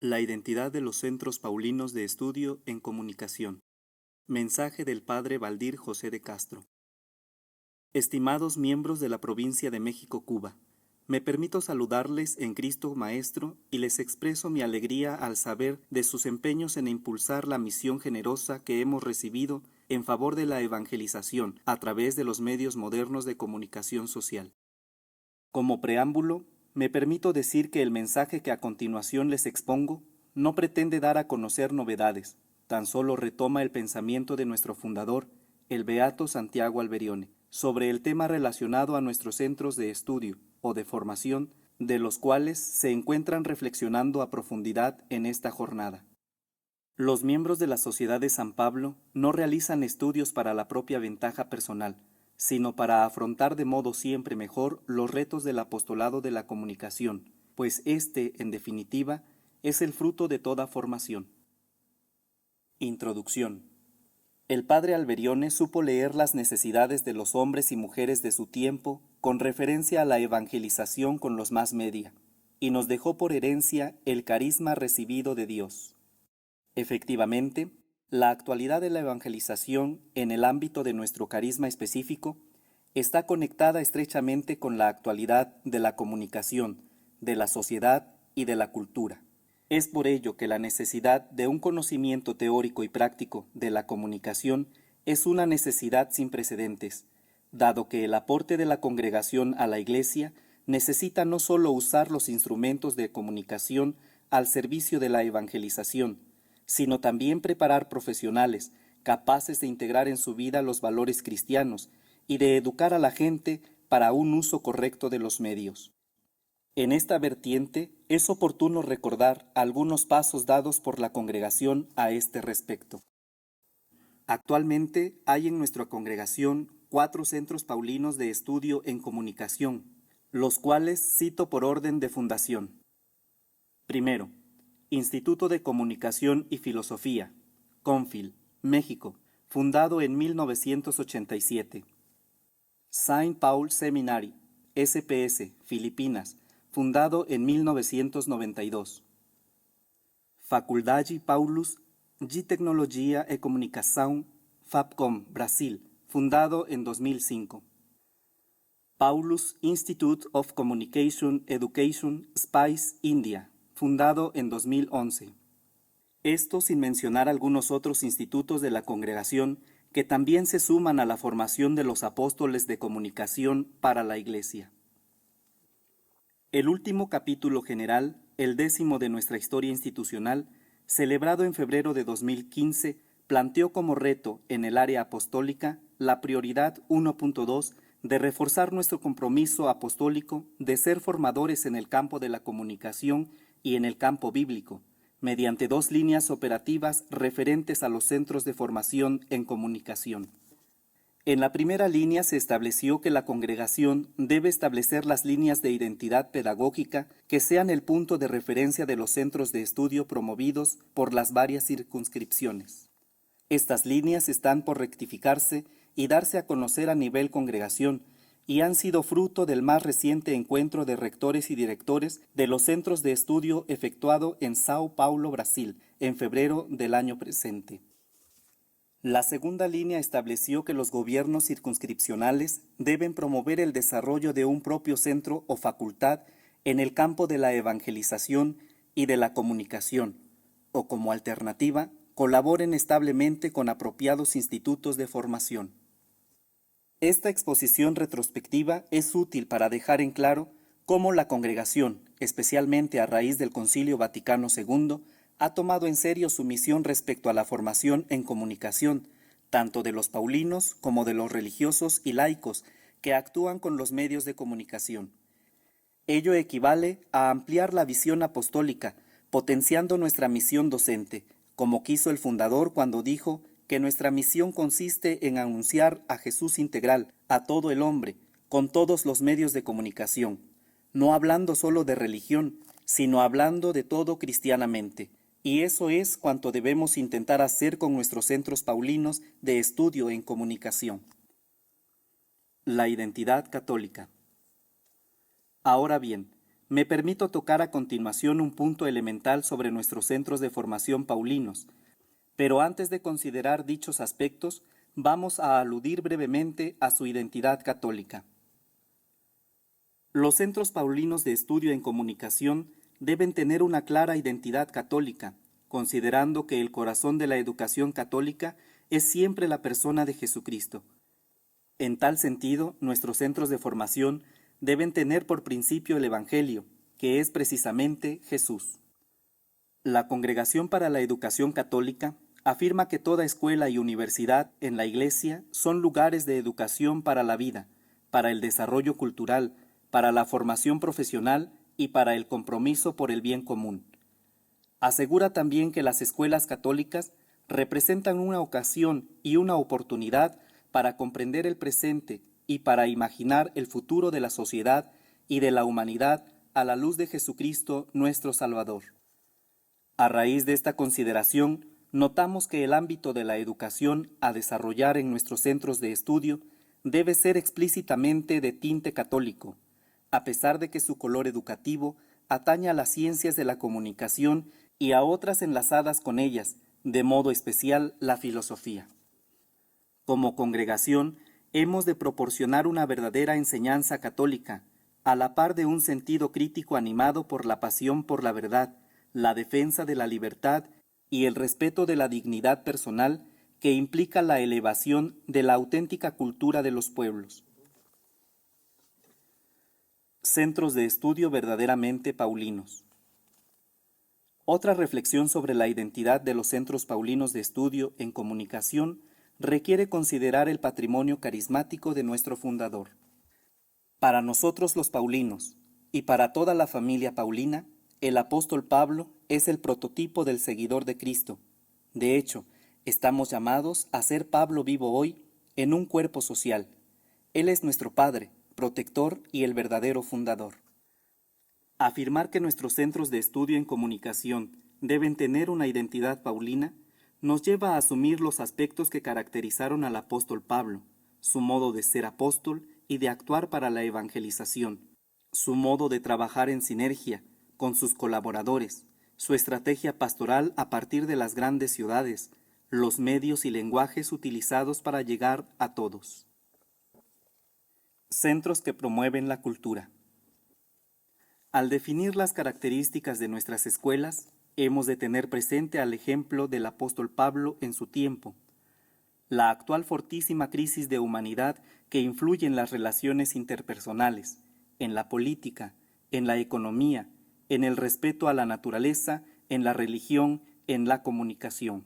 La identidad de los centros paulinos de estudio en comunicación. Mensaje del Padre Valdir José de Castro. Estimados miembros de la provincia de México, Cuba, me permito saludarles en Cristo Maestro y les expreso mi alegría al saber de sus empeños en impulsar la misión generosa que hemos recibido en favor de la evangelización a través de los medios modernos de comunicación social. Como preámbulo, me permito decir que el mensaje que a continuación les expongo no pretende dar a conocer novedades, tan solo retoma el pensamiento de nuestro fundador, el beato Santiago Alberione, sobre el tema relacionado a nuestros centros de estudio o de formación, de los cuales se encuentran reflexionando a profundidad en esta jornada. Los miembros de la Sociedad de San Pablo no realizan estudios para la propia ventaja personal, sino para afrontar de modo siempre mejor los retos del apostolado de la comunicación, pues este, en definitiva, es el fruto de toda formación. Introducción. El padre Alberione supo leer las necesidades de los hombres y mujeres de su tiempo con referencia a la evangelización con los más media, y nos dejó por herencia el carisma recibido de Dios. Efectivamente, la actualidad de la evangelización en el ámbito de nuestro carisma específico está conectada estrechamente con la actualidad de la comunicación, de la sociedad y de la cultura. Es por ello que la necesidad de un conocimiento teórico y práctico de la comunicación es una necesidad sin precedentes, dado que el aporte de la congregación a la Iglesia necesita no solo usar los instrumentos de comunicación al servicio de la evangelización, sino también preparar profesionales capaces de integrar en su vida los valores cristianos y de educar a la gente para un uso correcto de los medios. En esta vertiente es oportuno recordar algunos pasos dados por la congregación a este respecto. Actualmente hay en nuestra congregación 4 centros paulinos de estudio en comunicación, los cuales cito por orden de fundación. Primero, Instituto de Comunicación y Filosofía, CONFIL, México, fundado en 1987. Saint Paul Seminary, SPS, Filipinas, fundado en 1992. Faculdade Paulus de Tecnologia e Comunicação, FAPCOM, Brasil, fundado en 2005. Paulus Institute of Communication Education, SPICE, India, fundado en 2011. Esto sin mencionar algunos otros institutos de la congregación que también se suman a la formación de los apóstoles de comunicación para la Iglesia. El último capítulo general, el 10º de nuestra historia institucional, celebrado en febrero de 2015, planteó como reto en el área apostólica la prioridad 1.2 de reforzar nuestro compromiso apostólico de ser formadores en el campo de la comunicación y en el campo bíblico, mediante 2 líneas operativas referentes a los centros de formación en comunicación. En la primera línea se estableció que la congregación debe establecer las líneas de identidad pedagógica que sean el punto de referencia de los centros de estudio promovidos por las varias circunscripciones. Estas líneas están por rectificarse y darse a conocer a nivel congregación, y han sido fruto del más reciente encuentro de rectores y directores de los centros de estudio efectuado en Sao Paulo, Brasil, en febrero del año presente. La segunda línea estableció que los gobiernos circunscripcionales deben promover el desarrollo de un propio centro o facultad en el campo de la evangelización y de la comunicación, o como alternativa, colaboren establemente con apropiados institutos de formación. Esta exposición retrospectiva es útil para dejar en claro cómo la congregación, especialmente a raíz del Concilio Vaticano II, ha tomado en serio su misión respecto a la formación en comunicación, tanto de los paulinos como de los religiosos y laicos que actúan con los medios de comunicación. Ello equivale a ampliar la visión apostólica, potenciando nuestra misión docente, como quiso el fundador cuando dijo que nuestra misión consiste en anunciar a Jesús integral, a todo el hombre, con todos los medios de comunicación, no hablando solo de religión, sino hablando de todo cristianamente. Y eso es cuanto debemos intentar hacer con nuestros centros paulinos de estudio en comunicación. La identidad católica. Ahora bien, Me permito tocar a continuación un punto elemental sobre nuestros centros de formación paulinos, pero antes de considerar dichos aspectos, vamos a aludir brevemente a su identidad católica. Los centros paulinos de estudio en comunicación deben tener una clara identidad católica, considerando que el corazón de la educación católica es siempre la persona de Jesucristo. En tal sentido, nuestros centros de formación deben tener por principio el Evangelio, que es precisamente Jesús. La Congregación para la Educación Católica afirma que toda escuela y universidad en la Iglesia son lugares de educación para la vida, para el desarrollo cultural, para la formación profesional y para el compromiso por el bien común. Asegura también que las escuelas católicas representan una ocasión y una oportunidad para comprender el presente y para imaginar el futuro de la sociedad y de la humanidad a la luz de Jesucristo nuestro Salvador. A raíz de esta consideración, notamos que el ámbito de la educación a desarrollar en nuestros centros de estudio debe ser explícitamente de tinte católico, a pesar de que su color educativo atañe a las ciencias de la comunicación y a otras enlazadas con ellas, de modo especial la filosofía. Como congregación, hemos de proporcionar una verdadera enseñanza católica, a la par de un sentido crítico animado por la pasión por la verdad, la defensa de la libertad y el respeto de la dignidad personal que implica la elevación de la auténtica cultura de los pueblos. Centros de estudio verdaderamente paulinos. Otra reflexión sobre la identidad de los centros paulinos de estudio en comunicación requiere considerar el patrimonio carismático de nuestro fundador. Para nosotros los paulinos, y para toda la familia paulina, el apóstol Pablo es el prototipo del seguidor de Cristo. De hecho, estamos llamados a ser Pablo vivo hoy en un cuerpo social. Él es nuestro Padre, protector y el verdadero fundador. Afirmar que nuestros centros de estudio en comunicación deben tener una identidad paulina nos lleva a asumir los aspectos que caracterizaron al apóstol Pablo, su modo de ser apóstol y de actuar para la evangelización, su modo de trabajar en sinergia con sus colaboradores, su estrategia pastoral a partir de las grandes ciudades, los medios y lenguajes utilizados para llegar a todos. Centros que promueven la cultura. Al definir las características de nuestras escuelas, hemos de tener presente al ejemplo del apóstol Pablo en su tiempo. La actual fortísima crisis de humanidad que influye en las relaciones interpersonales, en la política, en la economía, en el respeto a la naturaleza, en la religión, en la comunicación.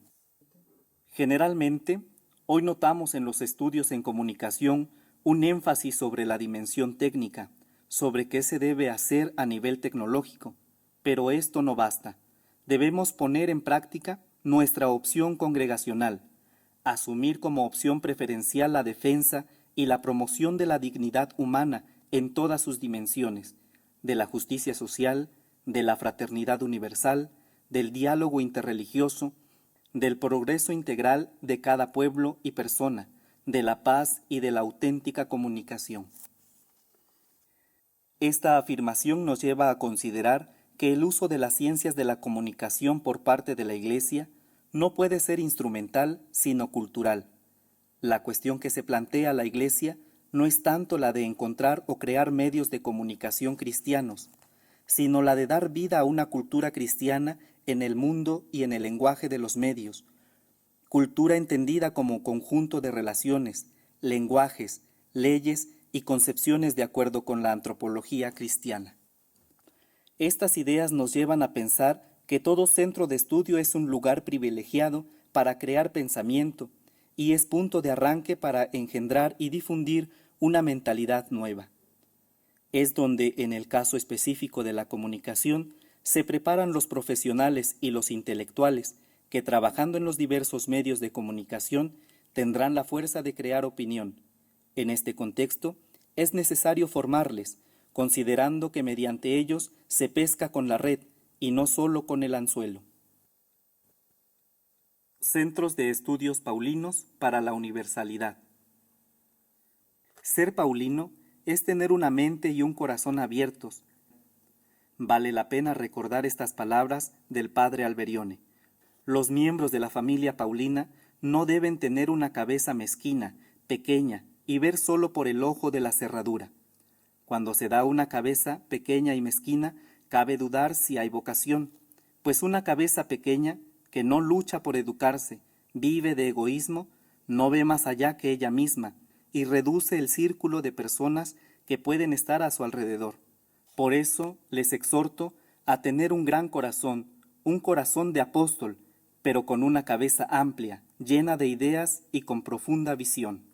Generalmente, hoy notamos en los estudios en comunicación un énfasis sobre la dimensión técnica, sobre qué se debe hacer a nivel tecnológico, pero esto no basta. Debemos poner en práctica nuestra opción congregacional, asumir como opción preferencial la defensa y la promoción de la dignidad humana en todas sus dimensiones, de la justicia social, de la fraternidad universal, del diálogo interreligioso, del progreso integral de cada pueblo y persona, de la paz y de la auténtica comunicación. Esta afirmación nos lleva a considerar que el uso de las ciencias de la comunicación por parte de la Iglesia no puede ser instrumental, sino cultural. La cuestión que se plantea a la Iglesia no es tanto la de encontrar o crear medios de comunicación cristianos, sino la de dar vida a una cultura cristiana en el mundo y en el lenguaje de los medios, cultura entendida como conjunto de relaciones, lenguajes, leyes y concepciones de acuerdo con la antropología cristiana. Estas ideas nos llevan a pensar que todo centro de estudio es un lugar privilegiado para crear pensamiento y es punto de arranque para engendrar y difundir una mentalidad nueva. Es donde, en el caso específico de la comunicación, se preparan los profesionales y los intelectuales que, trabajando en los diversos medios de comunicación, tendrán la fuerza de crear opinión. En este contexto, es necesario formarles, considerando que mediante ellos se pesca con la red y no solo con el anzuelo. Centros de estudios paulinos para la universalidad. Ser paulino es tener una mente y un corazón abiertos Vale la pena recordar estas palabras del padre Alberione. Los miembros de la familia Paulina no deben tener una cabeza mezquina, pequeña, y ver solo por el ojo de la cerradura. Cuando se da una cabeza pequeña y mezquina, cabe dudar si hay vocación, pues una cabeza pequeña, que no lucha por educarse, vive de egoísmo, no ve más allá que ella misma, y reduce el círculo de personas que pueden estar a su alrededor. Por eso les exhorto a tener un gran corazón, un corazón de apóstol, pero con una cabeza amplia, llena de ideas y con profunda visión.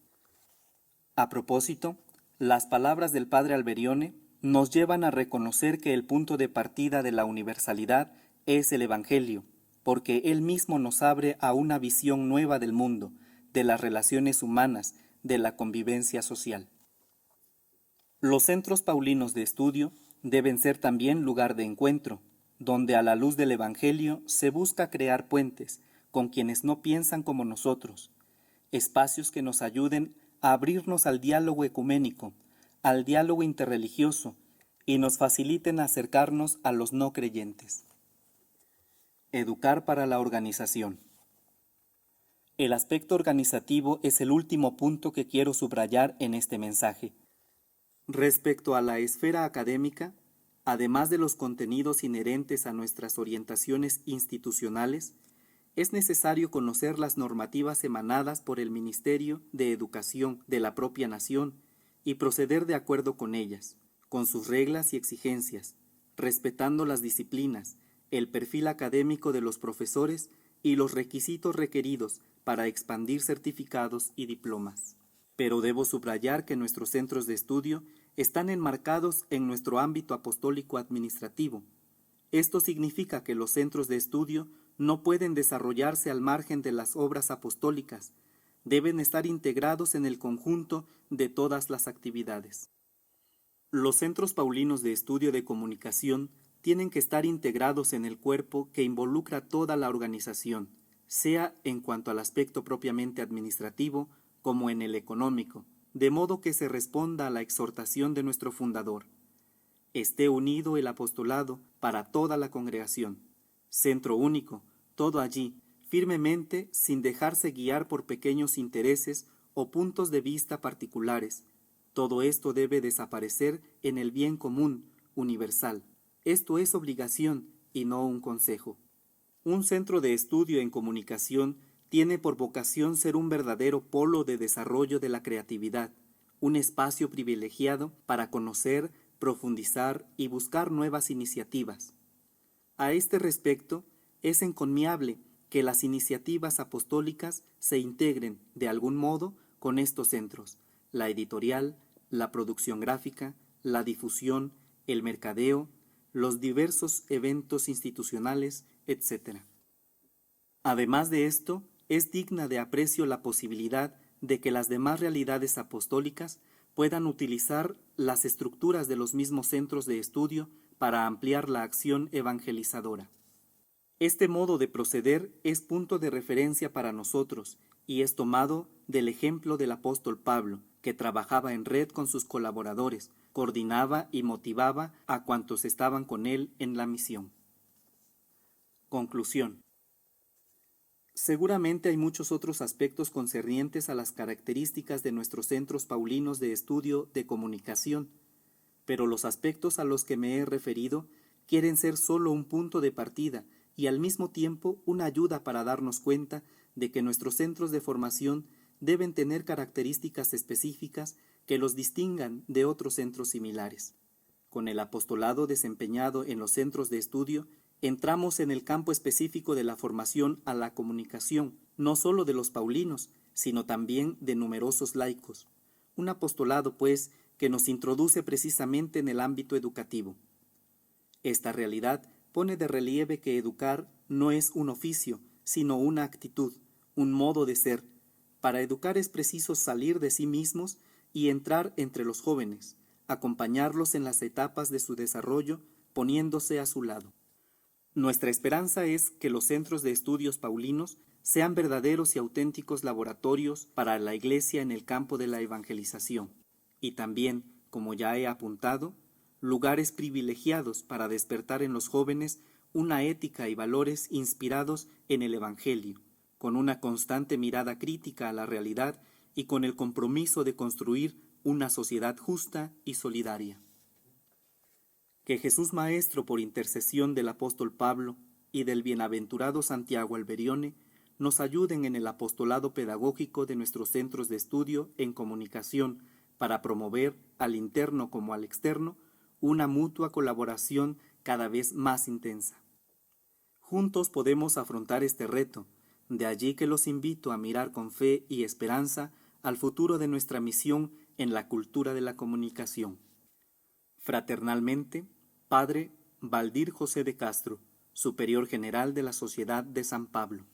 A propósito, las palabras del padre Alberione nos llevan a reconocer que el punto de partida de la universalidad es el Evangelio, porque él mismo nos abre a una visión nueva del mundo, de las relaciones humanas, de la convivencia social. Los centros paulinos de estudio deben ser también lugar de encuentro, donde a la luz del Evangelio se busca crear puentes con quienes no piensan como nosotros, espacios que nos ayuden a abrirnos al diálogo ecuménico, al diálogo interreligioso y nos faciliten acercarnos a los no creyentes. Educar para la organización. El aspecto organizativo es el último punto que quiero subrayar en este mensaje. Respecto a la esfera académica, además de los contenidos inherentes a nuestras orientaciones institucionales, es necesario conocer las normativas emanadas por el Ministerio de Educación de la propia nación y proceder de acuerdo con ellas, con sus reglas y exigencias, respetando las disciplinas, el perfil académico de los profesores y los requisitos requeridos para expandir certificados y diplomas. Pero debo subrayar que nuestros centros de estudio están enmarcados en nuestro ámbito apostólico administrativo. Esto significa que los centros de estudio no pueden desarrollarse al margen de las obras apostólicas, deben estar integrados en el conjunto de todas las actividades. Los centros paulinos de estudio de comunicación tienen que estar integrados en el cuerpo que involucra toda la organización, sea en cuanto al aspecto propiamente administrativo como en el económico, de modo que se responda a la exhortación de nuestro fundador. Esté unido el apostolado para toda la congregación. Centro único, todo allí, firmemente, sin dejarse guiar por pequeños intereses o puntos de vista particulares. Todo esto debe desaparecer en el bien común, universal. Esto es obligación y no un consejo. Un centro de estudio en comunicación tiene por vocación ser un verdadero polo de desarrollo de la creatividad, un espacio privilegiado para conocer, profundizar y buscar nuevas iniciativas. A este respecto, es encomiable que las iniciativas apostólicas se integren, de algún modo, con estos centros: la editorial, la producción gráfica, la difusión, el mercadeo, los diversos eventos institucionales, etc. Además de esto, es digna de aprecio la posibilidad de que las demás realidades apostólicas puedan utilizar las estructuras de los mismos centros de estudio para ampliar la acción evangelizadora. Este modo de proceder es punto de referencia para nosotros y es tomado del ejemplo del apóstol Pablo, que trabajaba en red con sus colaboradores, coordinaba y motivaba a cuantos estaban con él en la misión. Conclusión. Seguramente hay muchos otros aspectos concernientes a las características de nuestros centros paulinos de estudio de comunicación, pero los aspectos a los que me he referido quieren ser solo un punto de partida y al mismo tiempo una ayuda para darnos cuenta de que nuestros centros de formación deben tener características específicas que los distingan de otros centros similares. Con el apostolado desempeñado en los centros de estudio, entramos en el campo específico de la formación a la comunicación, no solo de los paulinos, sino también de numerosos laicos. Un apostolado, pues, que nos introduce precisamente en el ámbito educativo. Esta realidad pone de relieve que educar no es un oficio, sino una actitud, un modo de ser. Para educar es preciso salir de sí mismos y entrar entre los jóvenes, acompañarlos en las etapas de su desarrollo, poniéndose a su lado. Nuestra esperanza es que los centros de estudios paulinos sean verdaderos y auténticos laboratorios para la Iglesia en el campo de la evangelización, y también, como ya he apuntado, lugares privilegiados para despertar en los jóvenes una ética y valores inspirados en el Evangelio, con una constante mirada crítica a la realidad y con el compromiso de construir una sociedad justa y solidaria. Que Jesús Maestro, por intercesión del apóstol Pablo y del bienaventurado Santiago Alberione, nos ayuden en el apostolado pedagógico de nuestros centros de estudio en comunicación para promover, al interno como al externo, una mutua colaboración cada vez más intensa. Juntos podemos afrontar este reto, de allí que los invito a mirar con fe y esperanza al futuro de nuestra misión en la cultura de la comunicación. Fraternalmente, Padre Valdir José de Castro, Superior General de la Sociedad de San Pablo.